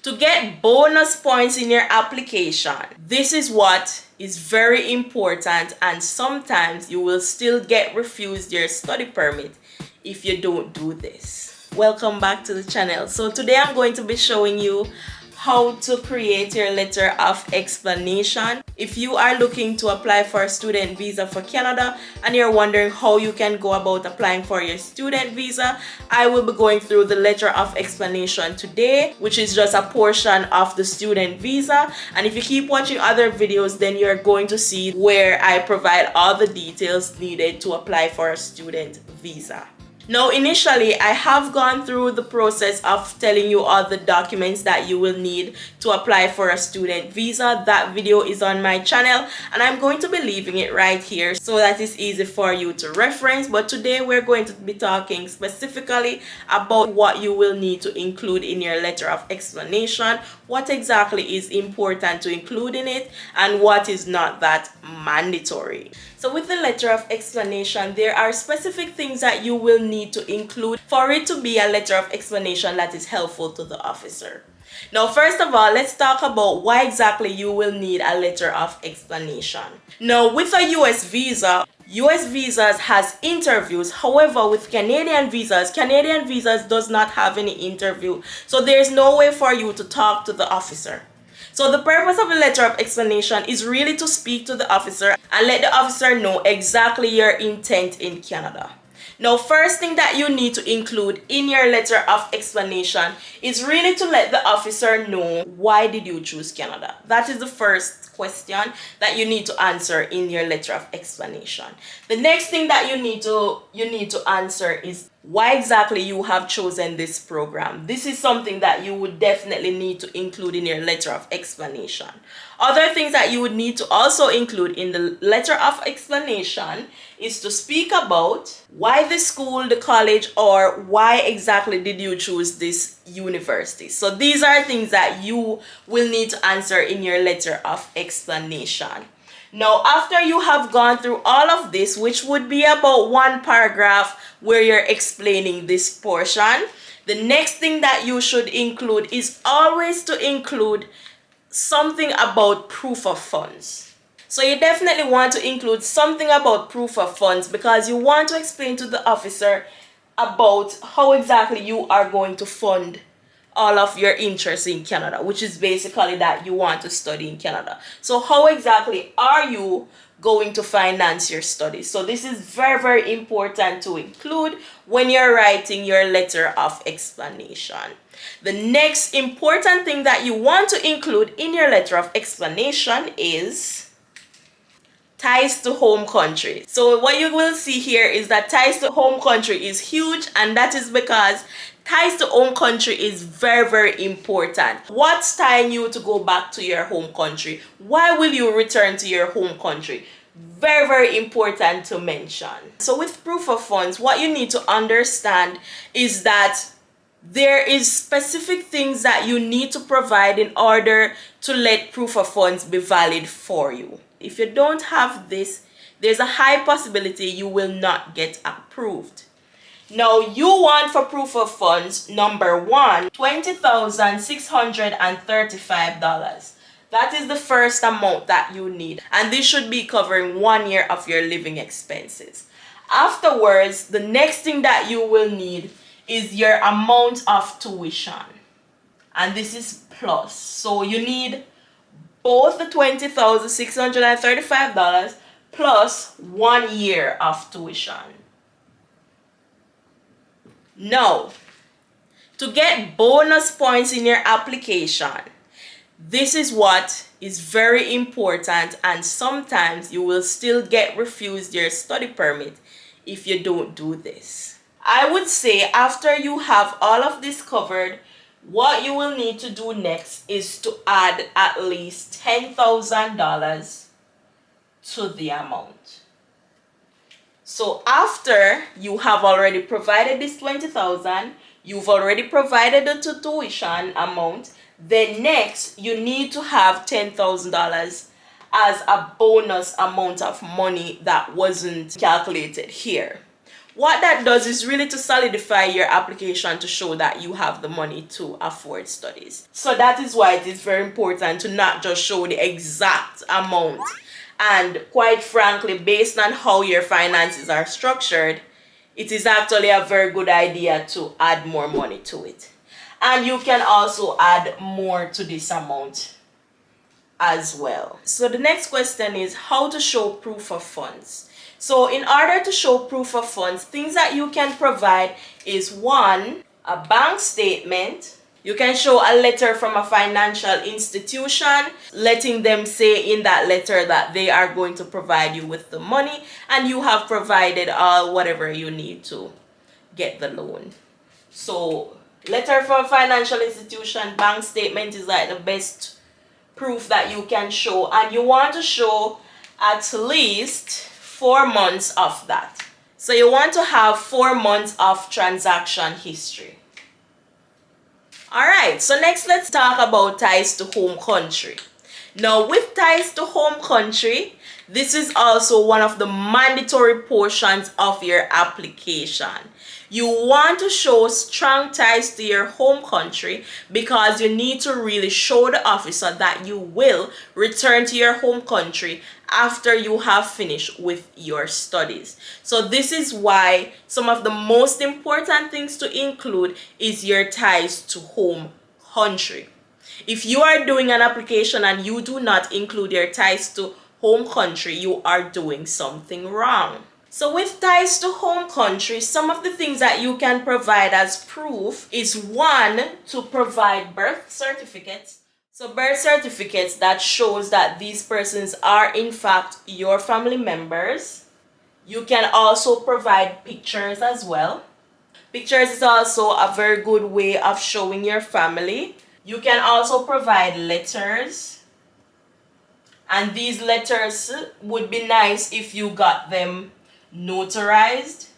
To get bonus points in your application, this is what is very important, and sometimes you will still get refused your study permit if you don't do this. Welcome back to the channel. So today I'm going to be showing you how to create your letter of explanation. If you are looking to apply for a student visa for Canada and you're wondering how you can go about applying for your student visa, I will be going through the letter of explanation today, which is just a portion of the student visa. And if you keep watching other videos, then you're going to see where I provide all the details needed to apply for a student visa. Now, initially, I have gone through the process of telling you all the documents that you will need to apply for a student visa. That video is on my channel, and I'm going to be leaving it right here so that it's easy for you to reference. But today, we're going to be talking specifically about what you will need to include in your letter of explanation, what exactly is important to include in it, and what is not that mandatory. So with the letter of explanation, there are specific things that you will need to include for it to be a letter of explanation that is helpful to the officer. Now, first of all, let's talk about why exactly you will need a letter of explanation. Now, with a US visa, US visas has interviews. However, with Canadian visas does not have any interview. So there's no way for you to talk to the officer. So the purpose of a letter of explanation is really to speak to the officer and let the officer know exactly your intent in Canada. Now, first thing that you need to include in your letter of explanation is really to let the officer know why did you choose Canada. That is the first question that you need to answer in your letter of explanation. The next thing that you need to answer is why exactly you have chosen this program. This is something that you would definitely need to include in your letter of explanation. Other things that you would need to also include in the letter of explanation is to speak about why the school, the college, or why exactly did you choose this university. So these are things that you will need to answer in your letter of explanation. Now, after you have gone through all of this, which would be about one paragraph where you're explaining this portion, the next thing that you should include is always to include something about proof of funds. So you definitely want to include something about proof of funds because you want to explain to the officer about how exactly you are going to fund all of your interests in Canada, which is basically that you want to study in Canada. So how exactly are you going to finance your studies? So this is very, very important to include when you're writing your letter of explanation. The next important thing that you want to include in your letter of explanation is ties to home country. So what you will see here is that ties to home country is huge, and that is because ties to home country is very, very important. What's tying you to go back to your home country? Why will you return to your home country? Very, very important to mention. So with proof of funds, what you need to understand is that there is specific things that you need to provide in order to let proof of funds be valid for you. If you don't have this, there's a high possibility you will not get approved. Now, you want for proof of funds, number one, $20,635. That is the first amount that you need. And this should be covering 1 year of your living expenses. Afterwards, the next thing that you will need is your amount of tuition. And this is plus. So you need both the $20,635 plus 1 year of tuition. Now, to get bonus points in your application, this is what is very important, and sometimes you will still get refused your study permit if you don't do this. I would say after you have all of this covered, what you will need to do next is to add at least $10,000 to the amount. So after you have already provided this $20,000, you've already provided the tuition amount, then next you need to have $10,000 as a bonus amount of money that wasn't calculated here. What that does is really to solidify your application to show that you have the money to afford studies. So that is why it is very important to not just show the exact amount. And quite frankly, based on how your finances are structured, it is actually a very good idea to add more money to it. And you can also add more to this amount as well. So the next question is how to show proof of funds. So in order to show proof of funds, things that you can provide is one, a bank statement. You can show a letter from a financial institution, letting them say in that letter that they are going to provide you with the money and you have provided whatever you need to get the loan. So letter from a financial institution, bank statement is like the best proof that you can show, and you want to show at least 4 months of that. So you want to have 4 months of transaction history. Alright, so next let's talk about ties to home country. Now with ties to home country, this is also one of the mandatory portions of your application. You want to show strong ties to your home country because you need to really show the officer that you will return to your home country after you have finished with your studies. So this is why some of the most important things to include is your ties to home country. If you are doing an application and you do not include your ties to home country, you are doing something wrong. So with ties to home country, some of the things that you can provide as proof is one, to provide birth certificates. So birth certificates that shows that these persons are in fact your family members. You can also provide pictures as well. Pictures is also a very good way of showing your family. You can also provide letters. And these letters would be nice if you got them notarized.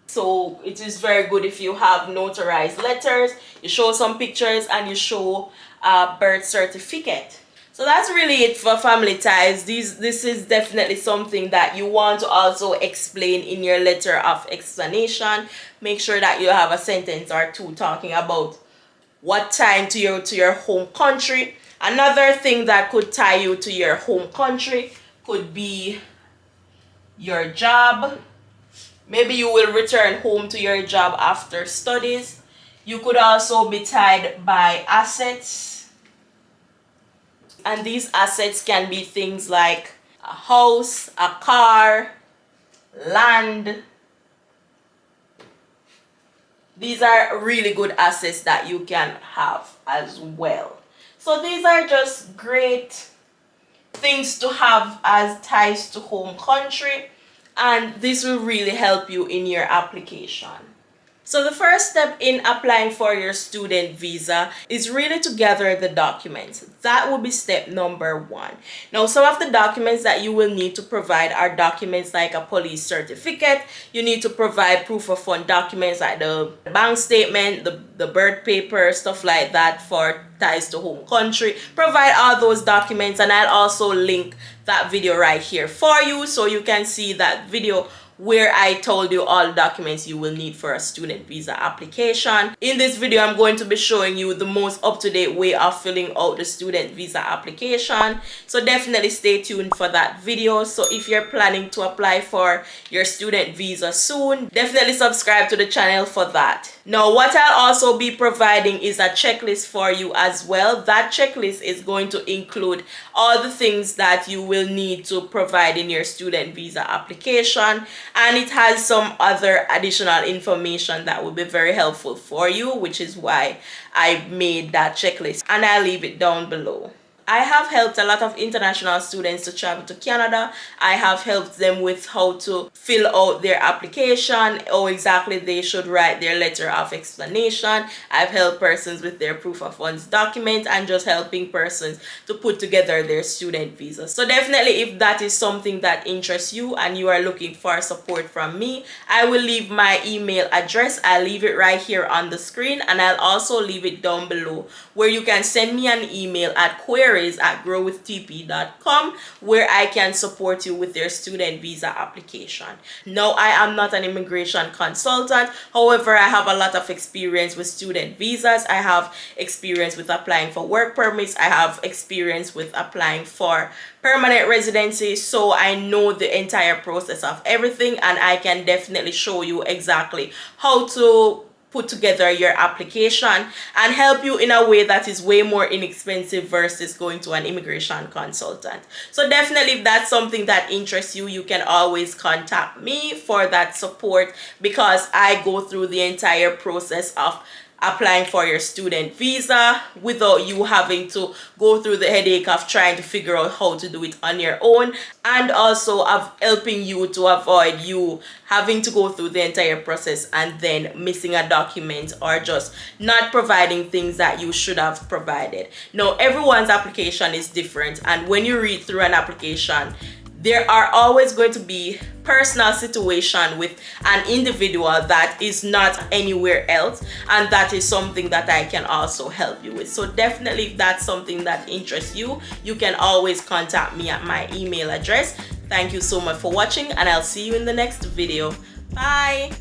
So it is very good if you have notarized letters, you show some pictures, and you show a birth certificate. So that's really it for family ties. This is definitely something that you want to also explain in your letter of explanation. Make sure that you have a sentence or two talking about what tie to your home country. Another thing that could tie you to your home country could be your job. Maybe you will return home to your job after studies. You could also be tied by assets. And these assets can be things like a house, a car, land. These are really good assets that you can have as well. So these are just great things to have as ties to home country, and this will really help you in your application. So the first step in applying for your student visa is really to gather the documents. That will be step number 1. Now, some of the documents that you will need to provide are documents like a police certificate. You need to provide proof of fund documents like the bank statement, the birth paper, stuff like that for ties to home country. Provide all those documents, and I'll also link that video right here for you so you can see that video where I told you all the documents you will need for a student visa application. In this video, I'm going to be showing you the most up-to-date way of filling out the student visa application. So definitely stay tuned for that video. So if you're planning to apply for your student visa soon, definitely subscribe to the channel for that. Now, what I'll also be providing is a checklist for you as well. That checklist is going to include all the things that you will need to provide in your student visa application, and it has some other additional information that will be very helpful for you, which is why I made that checklist, and I'll leave it down below. I have helped a lot of international students to travel to Canada. I have helped them with how to fill out their application, how exactly they should write their letter of explanation. I've helped persons with their proof of funds document, and just helping persons to put together their student visa. So definitely, if that is something that interests you and you are looking for support from me, I will leave my email address. I'll leave it right here on the screen, and I'll also leave it down below where you can send me an email at query praise@growwithtp.com, where I can support you with your student visa application. No, I am not an immigration consultant. However, I have a lot of experience with student visas. I have experience with applying for work permits. I have experience with applying for permanent residency. So I know the entire process of everything, and I can definitely show you exactly how to put together your application and help you in a way that is way more inexpensive versus going to an immigration consultant. So definitely, if that's something that interests you, you can always contact me for that support, because I go through the entire process of applying for your student visa without you having to go through the headache of trying to figure out how to do it on your own, and also of helping you to avoid you having to go through the entire process and then missing a document or just not providing things that you should have provided. Now, everyone's application is different, and when you read through an application, there are always going to be personal situation with an individual that is not anywhere else, and that is something that I can also help you with. So definitely, if that's something that interests you, you can always contact me at my email address. Thank you so much for watching, and I'll see you in the next video. Bye.